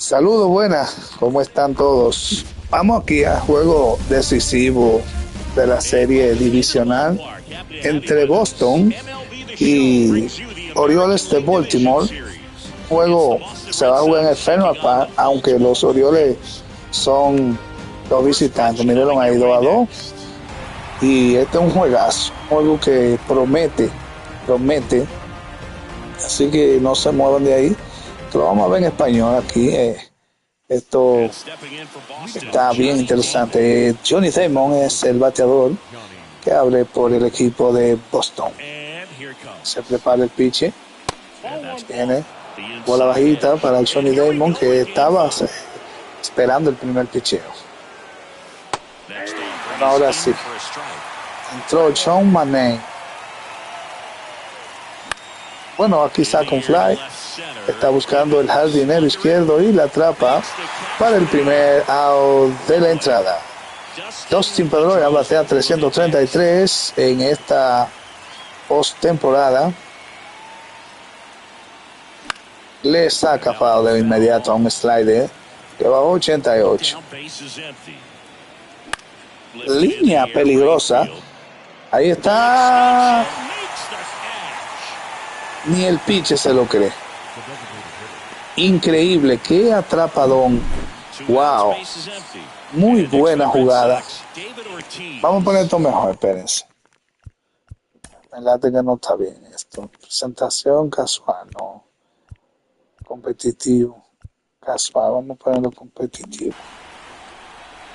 Saludos, buenas, ¿cómo están todos? Vamos aquí a juego decisivo de la serie divisional entre Boston y Orioles de Baltimore. Juego se va a jugar en el Fenway Park, aunque los Orioles son los visitantes. Miren ahí 2-2. Y este es un juegazo, un juego que promete. Así que no se muevan de ahí. Lo vamos a ver en español aquí. Esto está bien interesante. Johnny Damon es el bateador que abre por el equipo de Boston. Se prepara el pitch. Viene bola bajita para el Johnny Damon, que estaba esperando el primer picheo. Ahora sí. Entró John Manning. Bueno, aquí saca un fly. Está buscando el jardinero izquierdo y la atrapa para el primer out de la entrada. Dustin Pedroia batea 333 en esta postemporada. Le saca foul de inmediato a un slider que bajó 88. Línea peligrosa. Ahí está. Ni el pitcher se lo cree. Increíble, qué atrapadón. Wow. Muy buena jugada. Vamos a poner esto mejor, espérense. Verdad que no está bien esto. Presentación casual, no. Competitivo. Casual, vamos a ponerlo competitivo.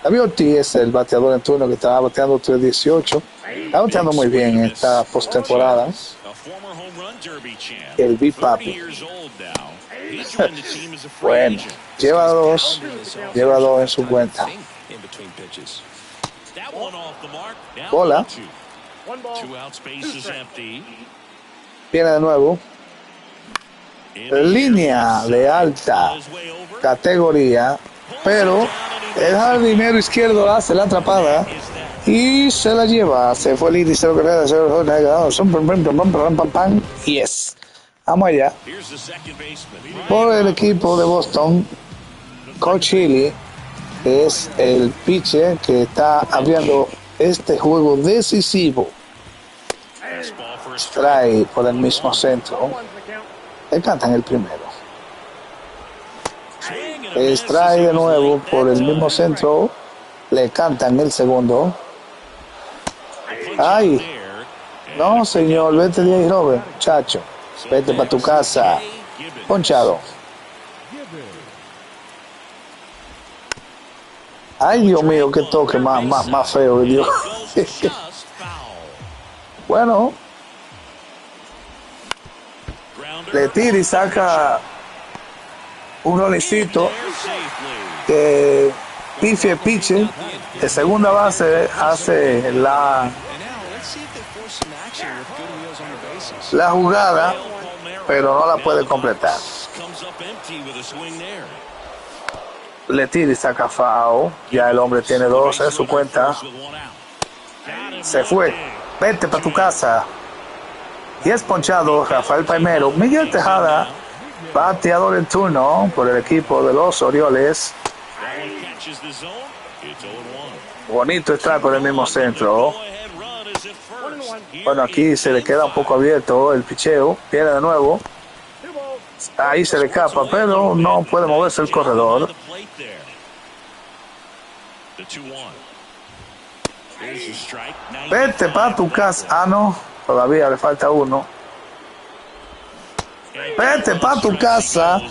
David Ortiz es el bateador en turno que estaba bateando 3-18. Está bateando muy bien esta postemporada. El Big Papi. Bueno, lleva dos en su cuenta. Bola. Viene de nuevo. Línea de alta categoría, pero el jardinero izquierdo hace la atrapada y se la lleva. Se fue el índice de carrera. Yes. Vamos allá. Por el equipo de Boston, Coach Chili es el pitcher que está abriendo este juego decisivo. Trae por el mismo centro. Le cantan el primero. Extrae de nuevo por el mismo centro. Le cantan el segundo. ¡Ay! No, señor, vete de ahí, Robert, muchacho. Vete para tu casa. Ponchado. Ay, Dios mío, qué toque más feo, Dios. Bueno. Le tira y saca un rolecito que pifia el pitcher. De segunda base hace la jugada, pero no la puede completar. Le tira y saca foul. Ya el hombre tiene dos en su cuenta. Se fue. Vete para tu casa. Y es ponchado Rafael Palmero. Miguel Tejada, bateador en turno por el equipo de los Orioles. Bonito strike por el mismo centro. Bueno, aquí se le queda un poco abierto el picheo. Viene de nuevo. Ahí se le escapa, pero no puede moverse el corredor. Vete para tu casa. Ah, no. Todavía le falta uno. Vete para tu casa.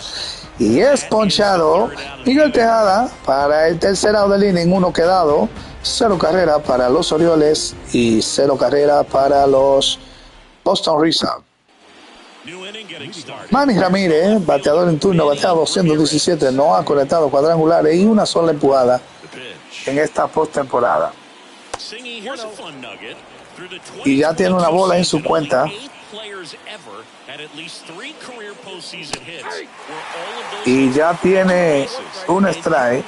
Y es ponchado Miguel Tejada para el tercer out del inning. Uno quedado. 0 carrera para los Orioles y 0 carrera para los Boston Red Sox. Manny Ramírez, bateador en turno, bateado 217, no ha conectado cuadrangulares y una sola empujada en esta postemporada. Y ya tiene una bola en su cuenta. Y ya tiene un strike.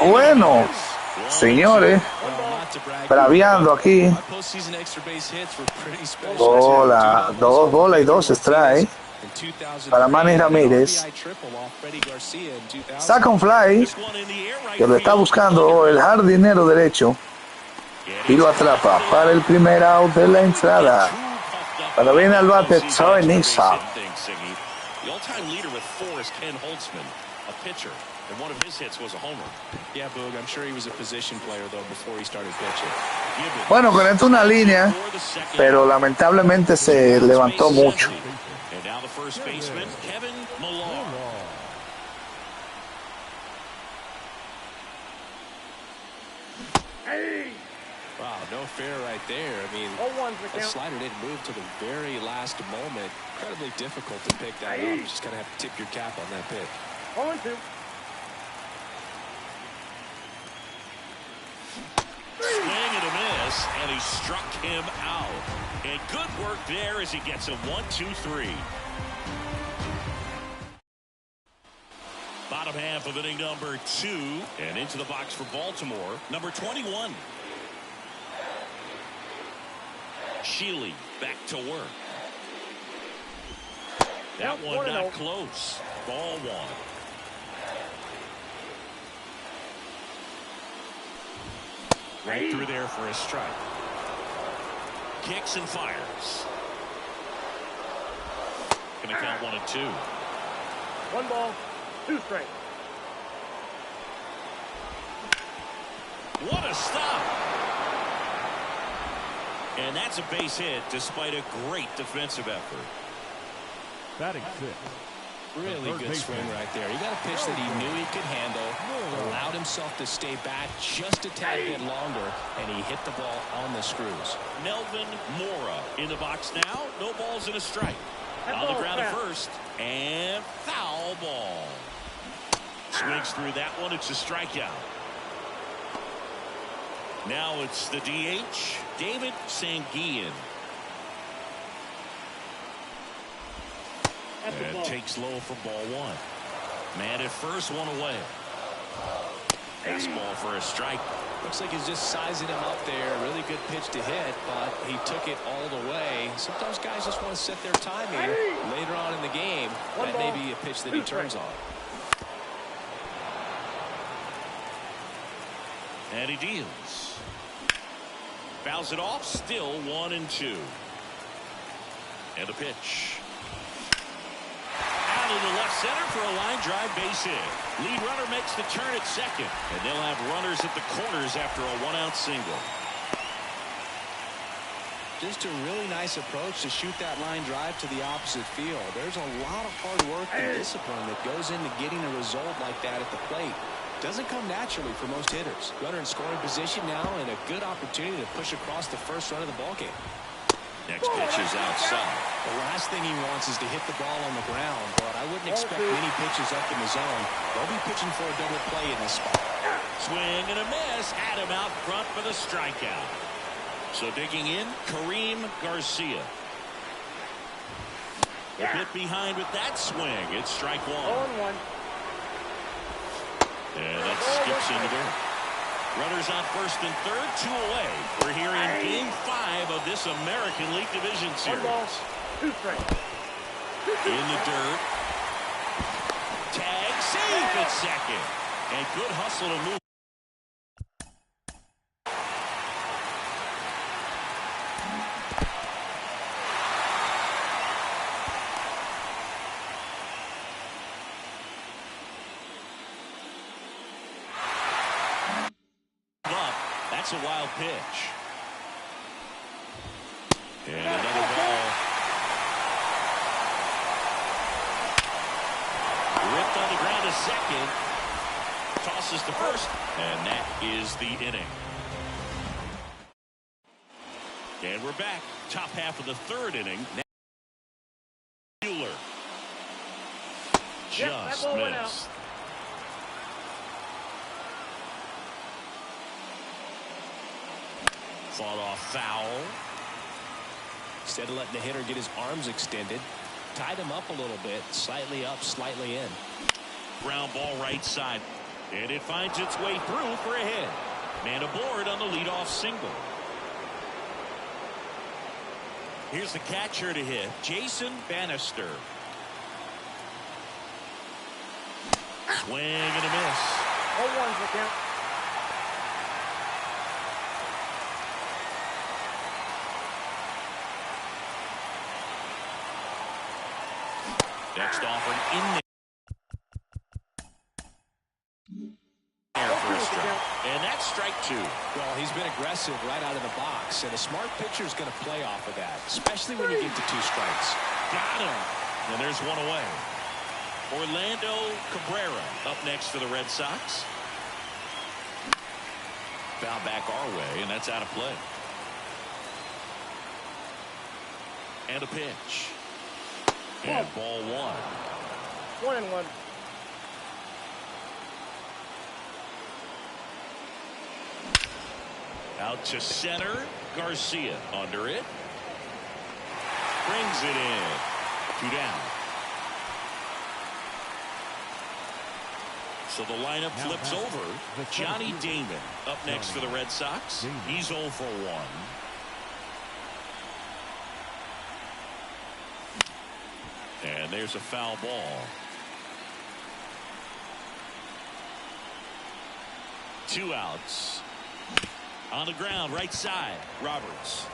Bueno, señores, braviando aquí. Bola, 2 bolas y 2 strikes. para Manny Ramírez. Saca un fly que lo está buscando el jardinero derecho y lo atrapa para el primer out de la entrada. Cuando viene al bate, Troy Nixon. And one of his hits was a homer. Yeah, Boog, I'm sure he was a position player, though, before he started pitching. Bueno, conectó una línea, pero lamentablemente se levantó mucho. And now the first baseman, Kevin Millar. Wow, no fair right there. I mean, that slider didn't move to the very last moment. Incredibly difficult to pick that up. You just kind of have to tip your cap on that pitch. 0-2. Swing and a miss, and he struck him out. And good work there as he gets a 1-2-3. Bottom half of inning number 2, and into the box for Baltimore, number 21. Shealy back to work. That one not close. Ball 1. Right through there for a strike. Kicks and fires. Gonna count 1-2. 1 ball, 2 strikes. What a stop. And that's a base hit despite a great defensive effort. Batting 6. Really good swing right there. He got a pitch that he knew he could handle, allowed himself to stay back just a tad bit longer, and he hit the ball on the screws. Melvin Mora in the box now. No balls and a strike. On the ground at first, and foul ball. Swings through that one. It's a strikeout. Now it's the DH, David Sanguillen. And takes low for ball 1. Man at first, 1 away. Fastball for a strike. Looks like he's just sizing him up there. Really good pitch to hit, but he took it all the way. Sometimes guys just want to set their timing later on in the game. That may be a pitch that he turns on. And he deals. Fouls it off. Still 1-2. And a pitch. Out in the left center for a line drive base hit. Lead runner makes the turn at second, and they'll have runners at the corners after a 1-out single. Just a really nice approach to shoot that line drive to the opposite field. There's a lot of hard work and discipline that goes into getting a result like that at the plate. Doesn't come naturally for most hitters. Runner in scoring position now, and a good opportunity to push across the first run of the ballgame. Next pitch is outside. The last thing he wants is to hit the ball on the ground, but I wouldn't expect many pitches up in the zone. They'll be pitching for a double play in this spot. Swing and a miss. Had him out front for the strikeout. So digging in, Kareem Garcia. A bit behind with that swing. It's strike 1. 0-1. And that skips into there. Runners on first and third, 2 away. We're here in Game 5 of this American League Division Series. 1 ball, 2 strikes. In the dirt. Tag, safe at second. And good hustle to move. That's a wild pitch. And another ball. Ripped on the ground to second. Tosses to first. And that is the inning. And we're back. Top half of the 3rd inning. Bueller. Just missed. Fought off foul. Instead of letting the hitter get his arms extended, tied him up a little bit, slightly up, slightly in. Ground ball right side. And it finds its way through for a hit. Man aboard on the leadoff single. Here's the catcher to hit, Jason Bannister. Swing and a miss. 0-1's the count. Next offering in there for a strike. And that's strike two. Well, he's been aggressive right out of the box, and a smart pitcher is going to play off of that, especially when you get to 2 strikes. Got him. And there's one away. Orlando Cabrera up next for the Red Sox. Foul back our way, and that's out of play. And a pitch. And ball 1. 1-1. Out to center. Garcia under it. Brings it in. 2 down. So the lineup flips over. Johnny Damon up next for the Red Sox. He's 0 for 1. And there's a foul ball. 2 outs. On the ground, right side. Roberts.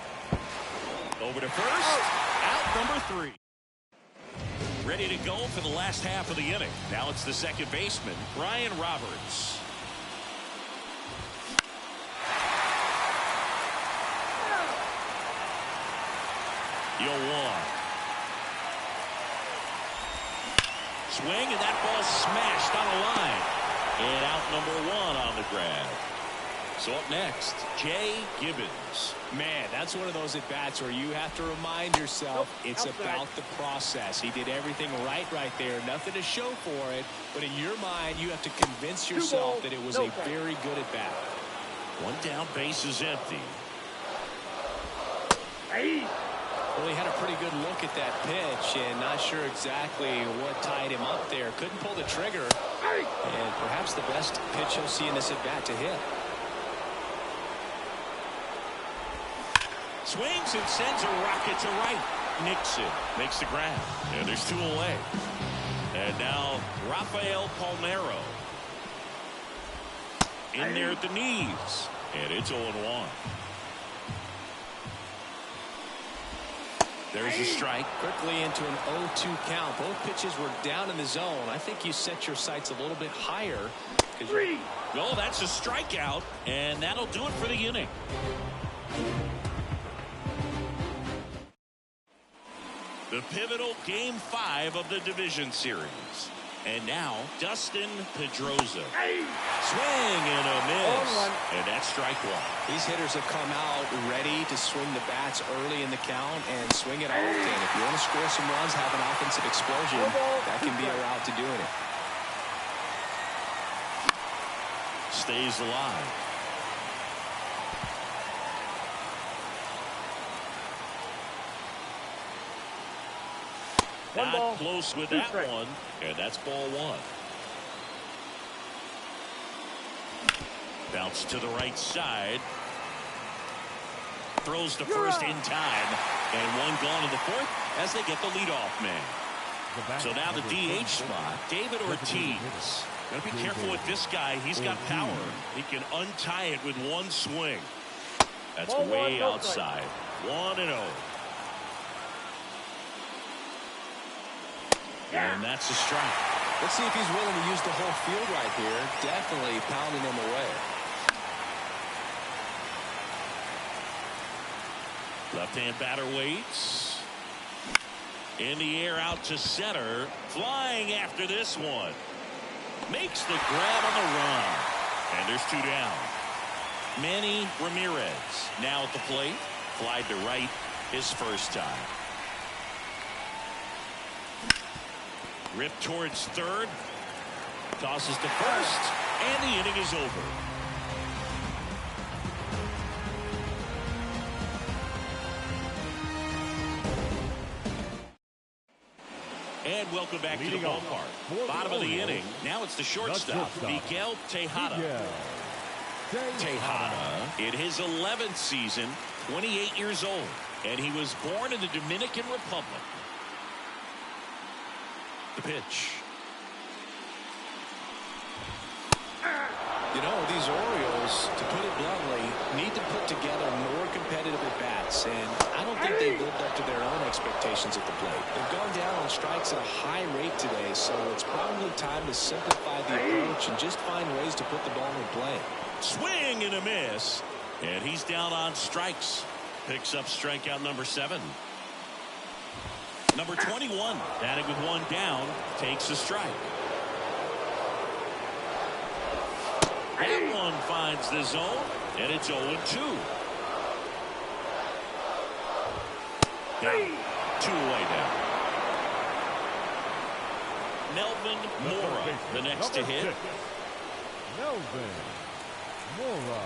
Over to first. Out number 3. Ready to go for the last half of the inning. Now it's the second baseman, Brian Roberts. Yo, 1. Swing, and that ball smashed on a line. And out number 1 on the grab. So up next, Jay Gibbons. Man, that's one of those at-bats where you have to remind yourself it's about the process. He did everything right there. Nothing to show for it. But in your mind, you have to convince yourself that it was a very good at-bat. 1 down, base is empty. Well, he had a pretty good look at that pitch and not sure exactly what tied him up there. Couldn't pull the trigger. And perhaps the best pitch he'll see in this at-bat to hit. Swings and sends a rocket to right. Nixon makes the grab. And there's 2 away. And now Rafael Palmeiro. In there at the knees. And it's 0-1. There's a strike. Quickly into an 0-2 count. Both pitches were down in the zone. I think you set your sights a little bit higher. Oh, that's a strikeout. And that'll do it for the inning. The pivotal Game 5 of the division series. And now, Dustin Pedroza. Swing and a miss. And that's strike 1. These hitters have come out ready to swing the bats early in the count and swing it often. If you want to score some runs, have an offensive explosion, that can be a route to doing it. Stays alive. Not close with that one, and that's ball 1. Bounce to the right side. Throws to first in time, and 1 gone in the 4th as they get the leadoff man. So now the DH spot, David Ortiz. Got to be careful with this guy. He's got power. He can untie it with 1 swing. That's way outside. 1-0. And that's a strike. Let's see if he's willing to use the whole field right here. Definitely pounding him away. Left-hand batter waits. In the air out to center. Flying after this one. Makes the grab on the run. And there's 2 down. Manny Ramirez now at the plate. Flied to right his first time. Ripped towards third. Tosses to first. And the inning is over. And welcome back to the ballpark. Bottom of the inning. Now it's the shortstop, Miguel Tejada. Tejada in his 11th season, 28 years old. And he was born in the Dominican Republic. The pitch. You know, these Orioles, to put it bluntly, need to put together more competitive at-bats, and I don't think they've lived up to their own expectations at the plate. They've gone down on strikes at a high rate today, so it's probably time to simplify the approach and just find ways to put the ball in play. Swing and a miss, and he's down on strikes. Picks up strikeout number 7. Number 21, batting with 1 down, takes a strike. That one finds the zone, and it's 0-2. Down. 2 away now. Melvin Mora, the next to hit. Melvin Mora.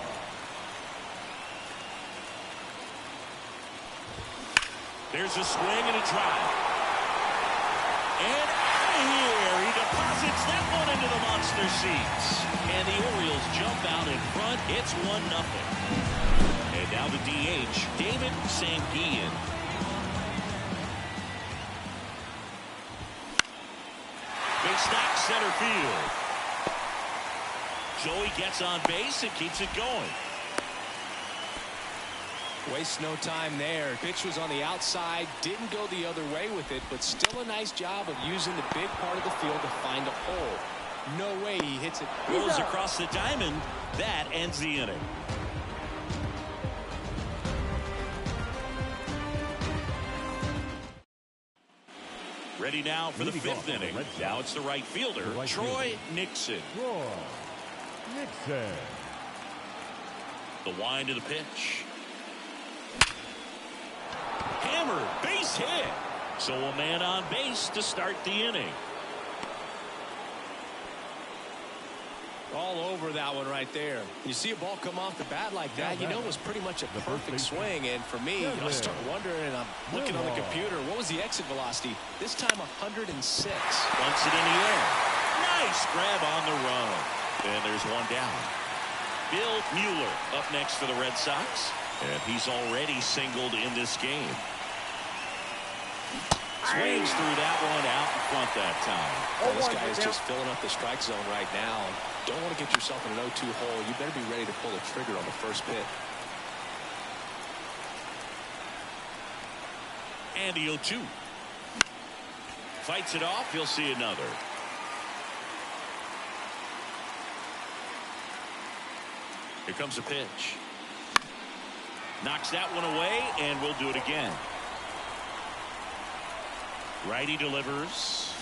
There's a swing and a drive. And out of here, he deposits that one into the monster seats. And the Orioles jump out in front. It's 1-0. And now the DH, David Sanguillen. Big snap center field. Joey gets on base and keeps it going. Waste no time there. Pitch was on the outside, didn't go the other way with it, but still a nice job of using the big part of the field to find a hole. No way he hits it. Goes across the diamond. That ends the inning. Ready now for the 5th inning. Now it's the right fielder, Troy Nixon. Troy Nixon. The wind of the pitch. Hammer, base hit. So a man on base to start the inning. All over that one right there. You see a ball come off the bat like that, you know it was pretty much a perfect swing. And for me, I start wondering, and I'm looking on the computer, what was the exit velocity? This time 106. Bunts it in the air. Nice grab on the run. And there's 1 down. Bill Mueller up next for the Red Sox. And he's already singled in this game. Swings through that one out in front that time. Well, this guy is just filling up the strike zone right now. Don't want to get yourself in an 0-2 hole. You better be ready to pull the trigger on the first pitch. And the 0-2. Fights it off. He'll see another. Here comes a pitch. Knocks that one away, and we'll do it again. Righty delivers.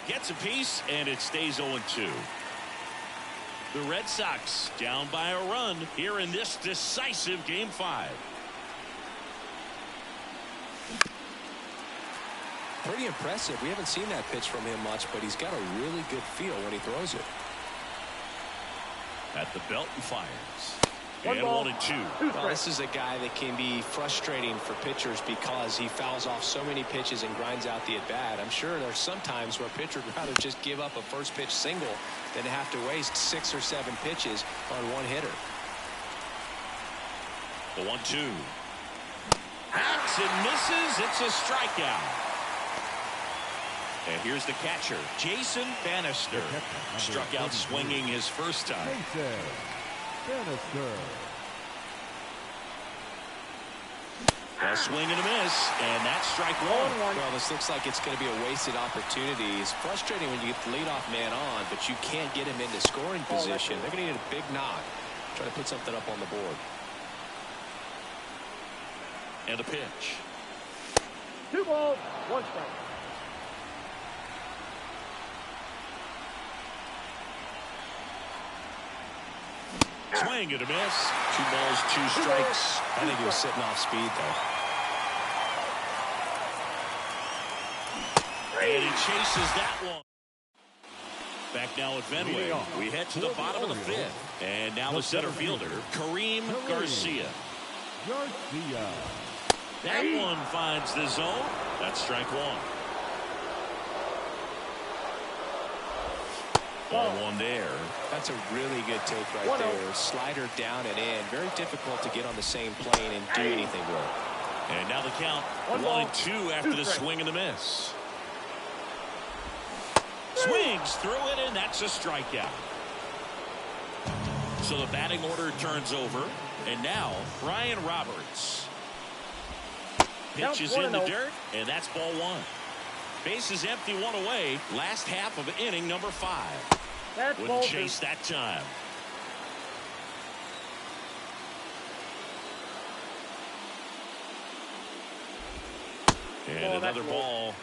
Gets a piece, and it stays 0-2. The Red Sox down by a run here in this decisive Game 5. Pretty impressive. We haven't seen that pitch from him much, but he's got a really good feel when he throws it. At the belt and fires. And 1-2. Well, this is a guy that can be frustrating for pitchers because he fouls off so many pitches and grinds out the at-bat. I'm sure there's some times where a pitcher would rather just give up a first pitch single than to have to waste 6 or 7 pitches on one hitter. The 1-2. Backs and misses. It's a strikeout. And here's the catcher, Jason Bannister. Struck out swinging his first time. Bannister. A swing and a miss, and that's strike 1. Well, this looks like it's going to be a wasted opportunity. It's frustrating when you get the leadoff man on, but you can't get him into scoring position. They're going to need a big knock. Try to put something up on the board. And a pitch. 2 balls, 1 strike. Swing and a miss. 2 balls, 2 strikes. I think he was sitting off speed, though. And he chases that one. Back now at Fenway. We head to the bottom of the 5th. And now the center fielder, Kareem Garcia. That one finds the zone. That's strike 1. 1-1 there. That's a really good take right there. Slider down and in. Very difficult to get on the same plane and do anything with. And now the count 1-2 after the swing and the miss. Swings through it, and that's a strikeout. So the batting order turns over. And now, Brian Roberts. Pitch is in the dirt, and that's ball one. Bases empty, one away. Last half of inning number 5. Wouldn't chase that time. And another ball.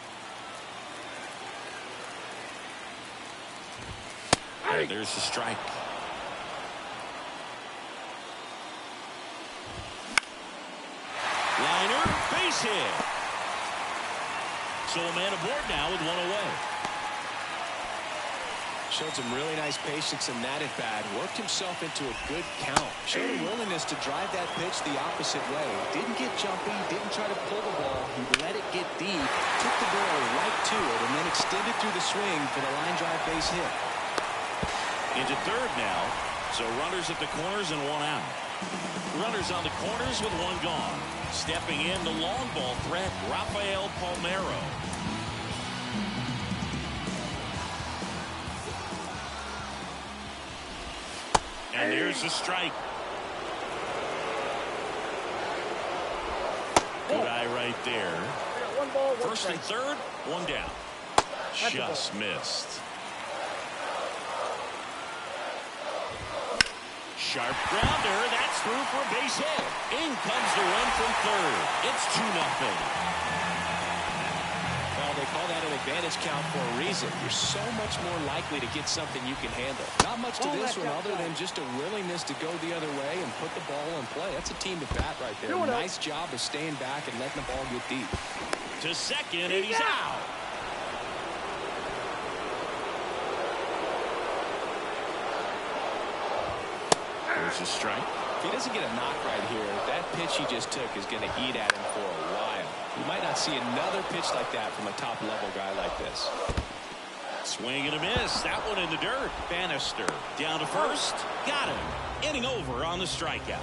And there's the strike. Liner, base hit. So a man aboard now with one away. Showed some really nice patience in that at bat. Worked himself into a good count. Showed a willingness to drive that pitch the opposite way. Didn't get jumpy. Didn't try to pull the ball. He let it get deep. Took the barrel right to it and then extended through the swing for the line drive base hit. Into third now. So runners at the corners and one out. Runners on the corners with one gone. Stepping in the long ball threat, Rafael Palmeiro. And there's the strike. Good eye right there. First and third, one down. Just missed. Sharp grounder. That's through for a base hit. In comes the run from third. It's 2-0. Well, they call that an advantage count for a reason. You're so much more likely to get something you can handle. Not much to this one other than just a willingness to go the other way and put the ball in play. That's a team to bat right there. Nice job of staying back and letting the ball get deep. To second, and he's out. There's a strike. If he doesn't get a knock right here, that pitch he just took is going to eat at him for a while. You might not see another pitch like that from a top-level guy like this. Swing and a miss. That one in the dirt. Bannister down to first. Got him. Inning over on the strikeout.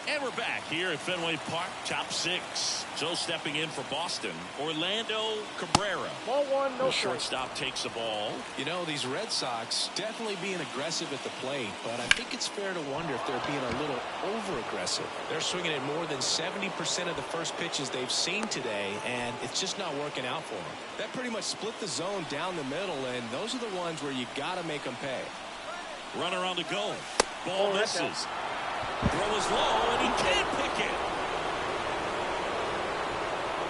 And we're back here at Fenway Park, top 6. So stepping in for Boston, Orlando Cabrera. Ball one, no the shortstop takes the ball. You know, these Red Sox definitely being aggressive at the plate, but I think it's fair to wonder if they're being a little over-aggressive. They're swinging at more than 70% of the first pitches they've seen today, and it's just not working out for them. That pretty much split the zone down the middle, and those are the ones where you got to make them pay. Runner on the go. Ball misses. Throw is low, and he can't pick it.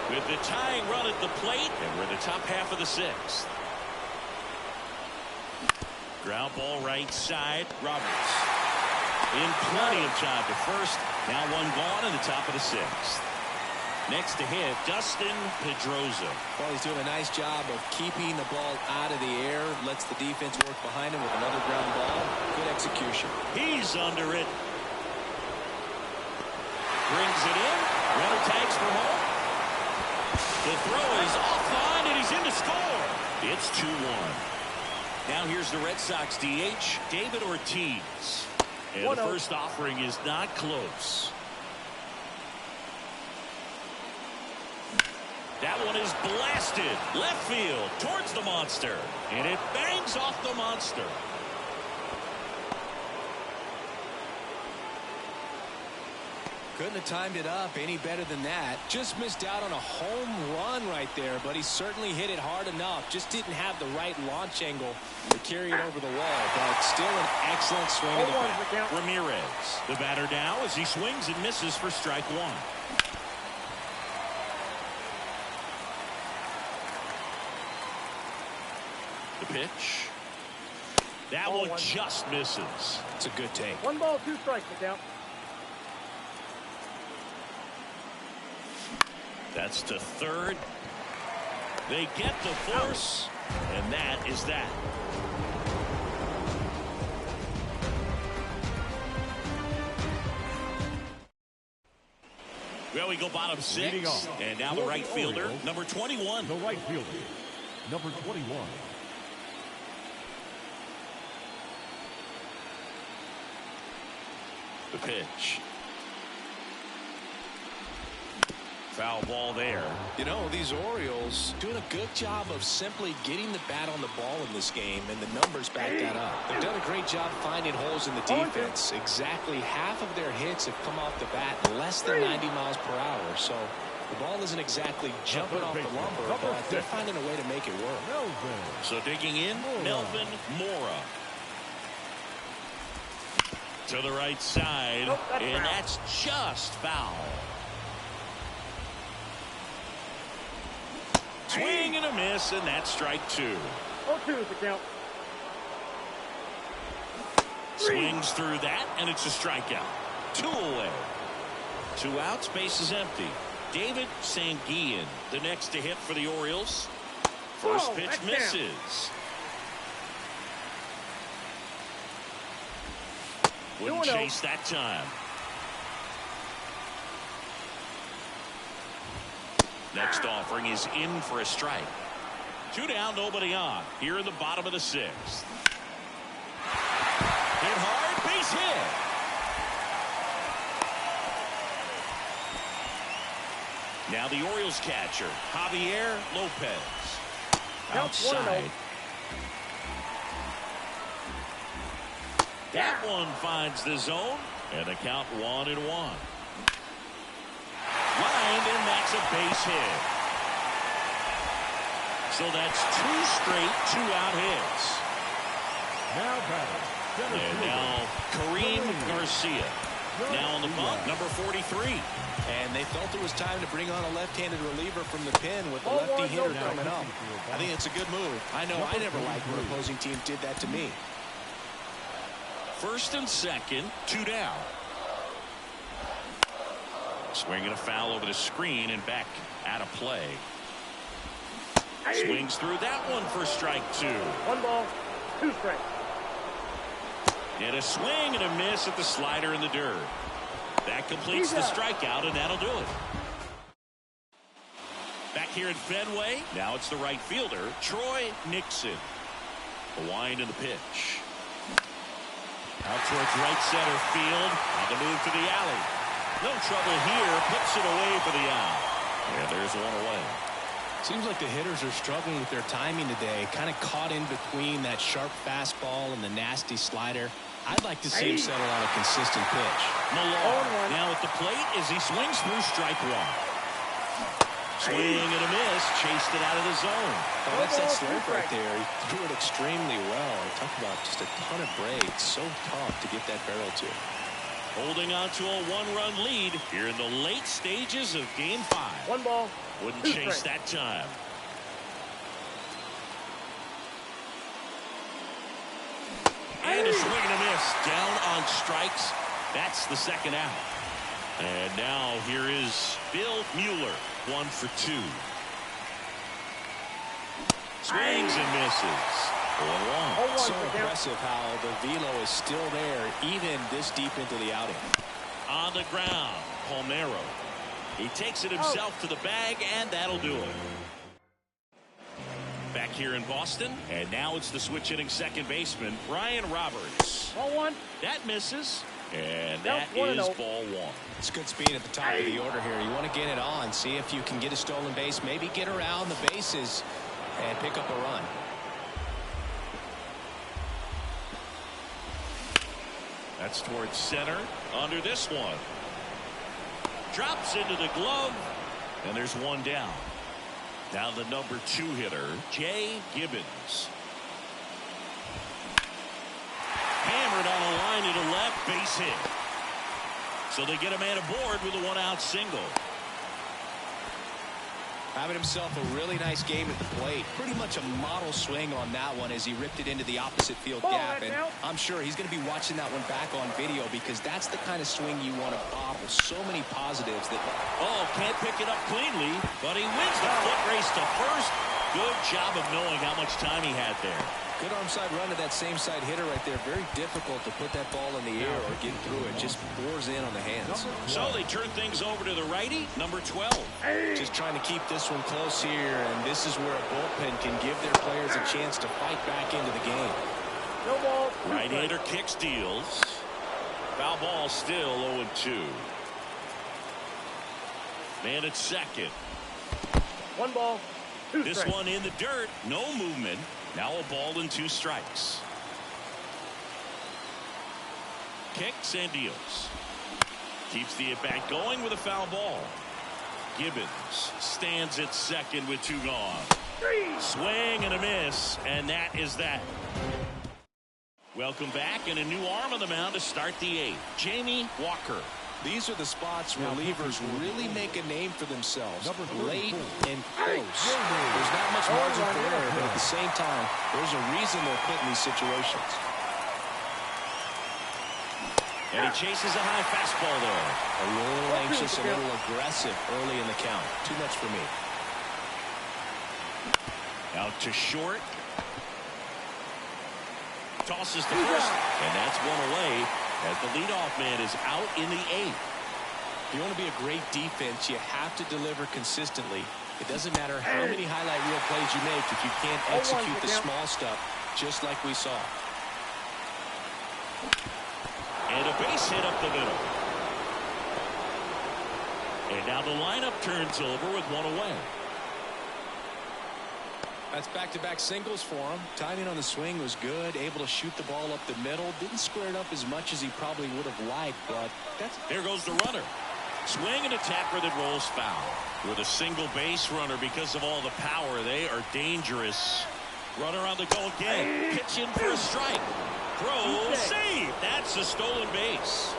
With the tying run at the plate, and we're in the top half of the 6th. Ground ball right side. Roberts in plenty of time to first. Now one gone in the top of the 6th. Next to hit, Dustin Pedroza. Well, he's doing a nice job of keeping the ball out of the air. Lets the defense work behind him with another ground ball. Good execution. He's under it. Brings it in. Runner tags for home. The throw is offline, and he's in to score. It's 2-1. Now here's the Red Sox DH, David Ortiz. And the first offering is not close. That one is blasted. Left field towards the monster. And it bangs off the monster. Couldn't have timed it up any better than that. Just missed out on a home run right there, but he certainly hit it hard enough. Just didn't have the right launch angle to carry it over the wall, but still an excellent swing of the bat. Ramirez, the batter now as he swings and misses for strike one. The pitch. That one just misses. It's a good take. 1 ball, 2 strikes, McCown. That's to third. They get the force, and that is that. Well, we go bottom 6, and now the right fielder, number 21. The right fielder, number 21. The pitch. Foul ball there. You know, these Orioles doing a good job of simply getting the bat on the ball in this game, and the numbers back that up. They've done a great job finding holes in the defense. Exactly half of their hits have come off the bat less than 90 miles per hour. So the ball isn't exactly jumping off the lumber, but they're finding a way to make it work. So digging in, Melvin Mora. To the right side, and that's just foul. Swing and a miss, and that's strike 2. 0-2 is the count. Swings through that, and it's a strikeout. 2 away. 2 outs, base is empty. David Sanguillen, the next to hit for the Orioles. First pitch misses. Wouldn't chase that time. Next offering is in for a strike. 2 down, nobody on. Here in the bottom of the 6th. Hit hard, base hit. Now the Orioles catcher, Javier Lopez. Outside. That one finds the zone, and the count 1-1. Lined, and that's a base hit. So that's 2 straight 2-out hits. Now batting. And now Kareem Garcia. Now on the bump, number 43. And they felt it was time to bring on a left-handed reliever from the pen with the lefty hitter coming up. I think it's a good move. I know I never liked when opposing teams did that to me. First and second, 2 down. Swinging a foul over the screen and back out of play. Swings through that one for strike 2. 1 ball, 2 strikes. And a swing and a miss at the slider in the dirt. That completes the strikeout, and that'll do it. Back here at Fenway, now it's the right fielder, Troy Nixon. The wind and the pitch. Out towards right center field. On the move to the alley. No trouble here. Puts it away for the out. Yeah, there's 1 away. Seems like the hitters are struggling with their timing today. Kind of caught in between that sharp fastball and the nasty slider. I'd like to see him settle on a consistent pitch. Millar now at the plate as he swings through strike 1. Swing and a miss. Chased it out of the zone. Oh, that's that slope right there. He threw it extremely well. Talk about just a ton of breaks. So tough to get that barrel to. Holding on to a 1-run lead here in the late stages of Game 5. 1 ball. Wouldn't 2 chase strikes. that time. And a swing and a miss. Down on strikes. That's the 2nd out. And now here is Bill Mueller. 1 for 2. Swings and misses. 1-1. So impressive how the velo is still there even this deep into the outing. On the ground, Palmeiro. He takes it himself to the bag, and that'll do it. Back here in Boston, and now it's the switch-hitting second baseman, Brian Roberts. Ball 1. That misses, and that is ball 1. It's good speed at the top of the order here. You want to get it on, see if you can get a stolen base, maybe get around the bases and pick up a run. That's towards center. Under this one. Drops into the glove, and there's 1 down. Now the number 2 hitter, Jay Gibbons. Hammered on a line to the left, base hit. So they get a man aboard with a 1-out single. Having himself a really nice game at the plate. Pretty much a model swing on that one as he ripped it into the opposite field gap. And I'm sure he's going to be watching that one back on video because that's the kind of swing you want to bottle. So many positives that... Oh, can't pick it up cleanly, but he wins the foot race to first. Good job of knowing how much time he had there. Good arm side run to that same side hitter right there. Very difficult to put that ball in the air or get through it. Just pours in on the hands. So they turn things over to the righty, number 12. Just trying to keep this one close here, and this is where a bullpen can give their players a chance to fight back into the game. No ball. Right-hander kicks, deals. Foul ball still 0-2. Man at second. 1 ball, 2 This strikes. one in the dirt. No movement. Now a ball and 2 strikes. Kicks and deals. Keeps the at-bat going with a foul ball. Gibbons stands at second with 2 gone. Swing and a miss, and that is that. Welcome back, and a new arm on the mound to start the 8th. Jamie Walker. These are the spots relievers really make a name for themselves. Late and close. There's not much margin for error, but at the same time, there's a reason they're put in these situations. And he chases a high fastball there. A little anxious, a little aggressive early in the count. Too much for me. Out to short. Tosses to first, and that's one away as the leadoff man is out in the 8th. If you want to be a great defense, you have to deliver consistently. It doesn't matter how many highlight reel plays you make if you can't execute the small stuff, just like we saw. And a base hit up the middle. And now the lineup turns over with 1 away. That's back-to-back singles for him. Timing on the swing was good. Able to shoot the ball up the middle. Didn't square it up as much as he probably would have liked, but there goes the runner. Swing and a tapper that rolls foul. With a single base runner because of all the power, they are dangerous. Runner on the go again. Pitch in for a strike. Throw, save. That's a stolen base.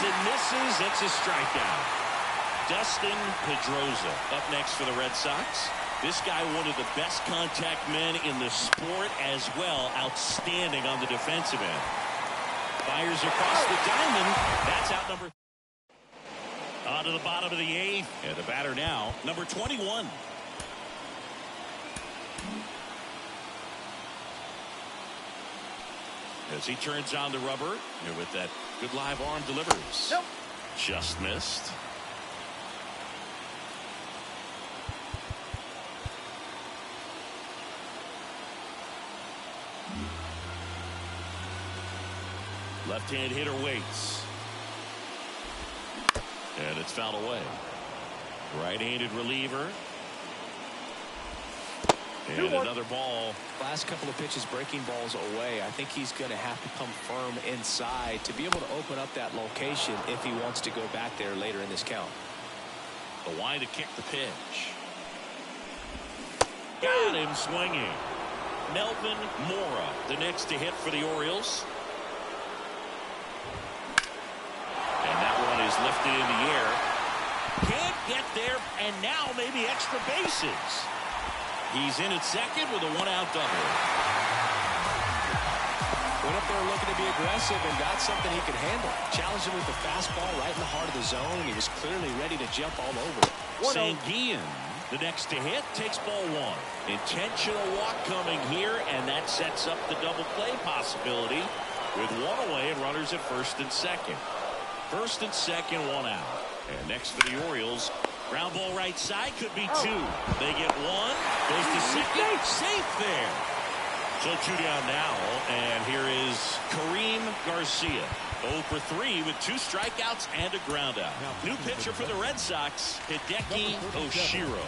And misses. It's a strikeout. Dustin Pedroza up next for the Red Sox. This guy, one of the best contact men in the sport as well. Outstanding on the defensive end. Fires across the diamond. That's out number. On to the bottom of the 8th. And the batter now, number 21. As he turns on the rubber, here with that good live arm delivers. Nope. Just missed. Left-hand hitter waits. And it's fouled away. Right-handed reliever. And another ball. last couple of pitches breaking balls away. I think he's going to have to come firm inside to be able to open up that location if he wants to go back there later in this count. The wide to kick the pitch. Got him swinging. Melvin Mora, the next to hit for the Orioles. And that one is lifted in the air. Can't get there, and now maybe extra bases. He's in at second with a one-out double. Went up there looking to be aggressive and got something he could handle. Challenged him with the fastball right in the heart of the zone, and he was clearly ready to jump all over it. Sanguillen, the next to hit, takes ball one. Intentional walk coming here, and that sets up the double play possibility with one away and runners at first and second. First and second, one out. And next for the Orioles, ground ball right side, could be two. They get one, goes to second, safe there. So two down now, and here is Kareem Garcia. 0 for 3 with 2 strikeouts and a ground out. New pitcher for the Red Sox, Hideki Oshiro.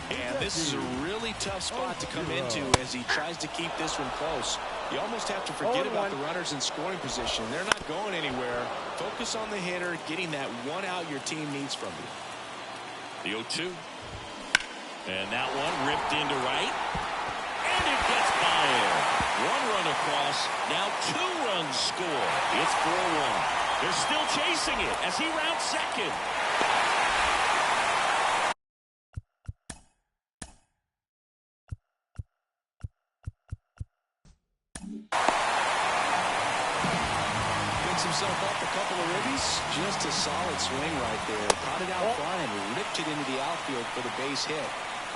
And this is a really tough spot to come into as he tries to keep this one close. You almost have to forget about the runners in scoring position. They're not going anywhere. Focus on the hitter, getting that one out your team needs from you. The 0-2. And that one ripped into right. And it gets by him. 1 run across. Now 2 runs score. It's 4-1. They're still chasing it as he rounds second. Picks himself up a couple of ribbies. Just a solid swing right there. Caught it out front and ripped it into the outfield for the base hit.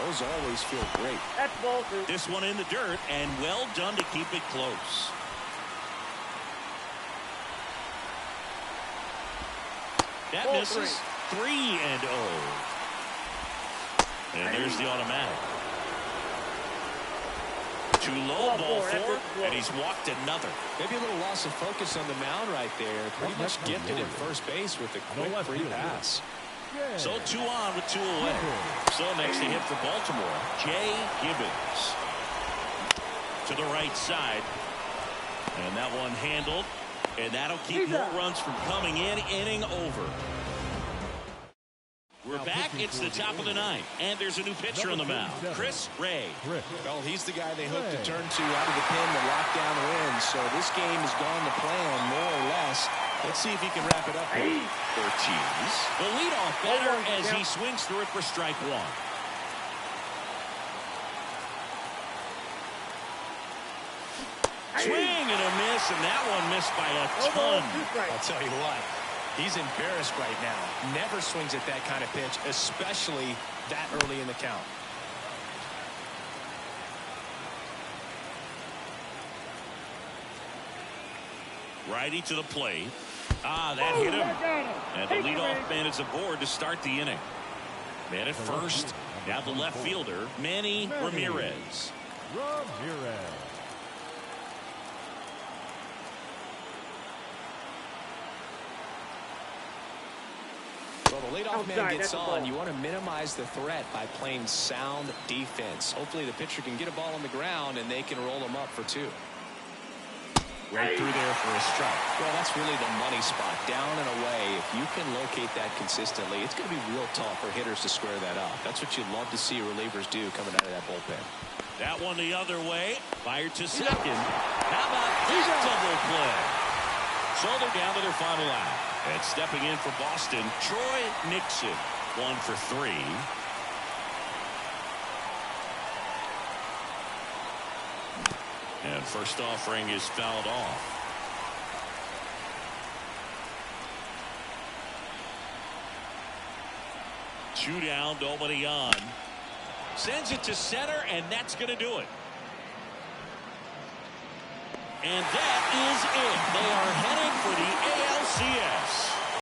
Those always feel great. That's ball 2. This one in the dirt, and well done to keep it close. That Ball misses. 3-0. And there's the automatic. Too low, ball 4, and he's walked another. Maybe a little loss of focus on the mound right there. Pretty much gifted at first base with a quick free pass. So 2 on with 2 away. So next to hit for Baltimore, Jay Gibbons. To the right side. And that one handled. And that'll keep more runs from coming in. Inning over. We're back. It's the top of the 9th. And there's a new pitcher on the mound. Chris Ray. Well, he's the guy they hope to turn to out of the pen to lock down wins. So this game has gone to plan, more or less. Let's see if he can wrap it up here. Ortiz, the leadoff batter, as he swings through it for strike 1. Swing and a miss, and that one missed by a ton. I'll tell you what, he's embarrassed right now. Never swings at that kind of pitch, especially that early in the count. Righty to the plate. That hit him. And the leadoff man is aboard to start the inning. Man at first. Now the left fielder, Manny Ramirez. Well, the leadoff man gets on. You want to minimize the threat by playing sound defense. Hopefully the pitcher can get a ball on the ground and they can roll him up for 2. Right through there for a strike. Well, that's really the money spot. Down and away. If you can locate that consistently, it's going to be real tough for hitters to square that up. That's what you'd love to see relievers do coming out of that bullpen. That one the other way. Fired to second. How about this double play? So they're down to their final out. And stepping in for Boston, Troy Nixon. 1 for 3. And first offering is fouled off. Two down, nobody on. Sends it to center, and that's going to do it. And that is it. They are headed for the ALCS.